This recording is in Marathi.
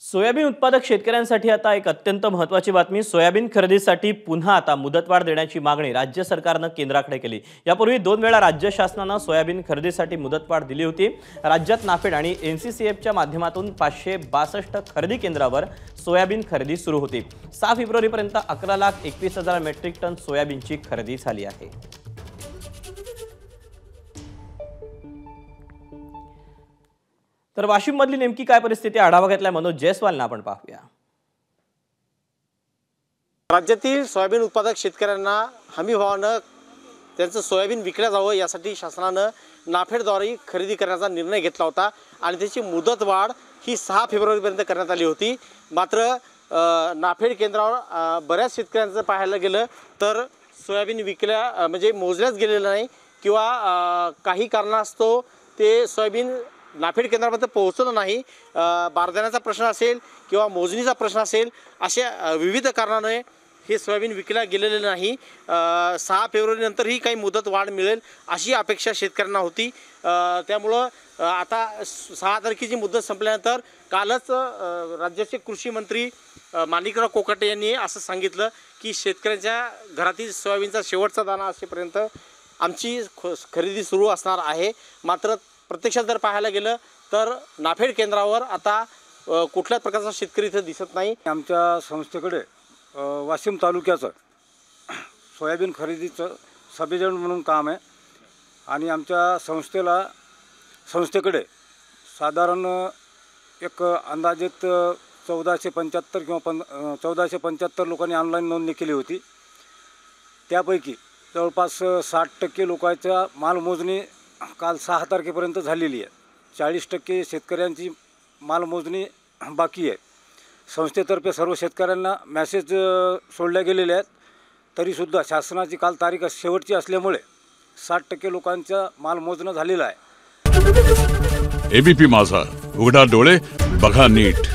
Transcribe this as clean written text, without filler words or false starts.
सोयाबीन उत्पादक शेतकऱ्यांसाठी आता एक अत्यंत महत्त्वाची बातमी। सोयाबीन खरेदीसाठी पुन्हा आता मुदतवाढ देण्याची मागणी राज्य सरकारने केंद्राकडे केली। यापूर्वी 2 वेळा राज्य शासनाने सोयाबीन खरेदीसाठी मुदतवाढ दिली होती। राज्यात नाफेड आणि एनसीसीएफच्या माध्यमातून 562 खरेदी केंद्रावर सोयाबीन खरेदी सुरू होती। 6 फेब्रुवारीपर्यंत 11,21,000 मेट्रिक टन सोयाबीनची खरेदी झाली आहे। तर वाशिम मधली नेमकी काय परिस्थिती आढावा घेतलाय मनोज जयस्वालने आपण पाहूया। राज्यातील सोयाबीन उत्पादक शेतकऱ्यांना हमी भावानं त्यांचं सोयाबीन विकलं जावं यासाठी शासनानं नाफेडद्वारे खरेदी करण्याचा निर्णय घेतला होता आणि त्याची मुदतवाढ ही 6 फेब्रुवारीपर्यंत करण्यात आली होती। मात्र नाफेड केंद्रावर बऱ्याच शेतकऱ्यांचं पाहायला गेलं तर सोयाबीन विकल्या म्हणजे मोजल्याच गेलेलं नाही किंवा काही कारणास्तव ते सोयाबीन नाफेड केंद्रापर्यंत पोहोचलं नाही। बारदाण्याचा प्रश्न असेल किंवा मोजणीचा प्रश्न असेल, अशा विविध कारणाने हे सोयाबीन विकल्या गेलेले नाही। 6 फेब्रुवारीनंतरही काही मुदत वाढ मिळेल अशी अपेक्षा शेतकऱ्यांना होती। त्यामुळं आता 6 तारखेची मुदत संपल्यानंतर कालच राज्याचे कृषी मंत्री माणिकराव कोकाटे यांनी असं सांगितलं की शेतकऱ्यांच्या घरातील सोयाबीनचा शेवटचा दाणा असेपर्यंत आमची खरेदी सुरू असणार आहे। मात्र प्रत्यक्षात जर पाहायला गेलं तर नाफेड केंद्रावर आता कुठल्याच प्रकारचा शेतकरी इथे दिसत नाही। आमच्या संस्थेकडे वाशिम तालुक्याचं सोयाबीन खरेदीचं सब एजंट म्हणून काम आहे आणि आमच्या संस्थेकडे साधारण एक अंदाजित 1475 किंवा 1475 लोकांनी ऑनलाईन नोंदणी केली होती। त्यापैकी जवळपास 60% लोकांच्या माल मोजणी काल 6 तारखेपर्यंत झालेली आहे। 40% शेतकऱ्यांची माल मोजणी बाकी आहे। संस्थेतर्फे सर्व शेतकऱ्यांना मेसेज सोडले गेलेले आहेत, तरीसुद्धा शासनाची काल तारीख शेवटची असल्यामुळे 60% लोकांचा माल मोजणं झालेलं आहे। एबीपी माझा, उघडा डोळे बघा नीट।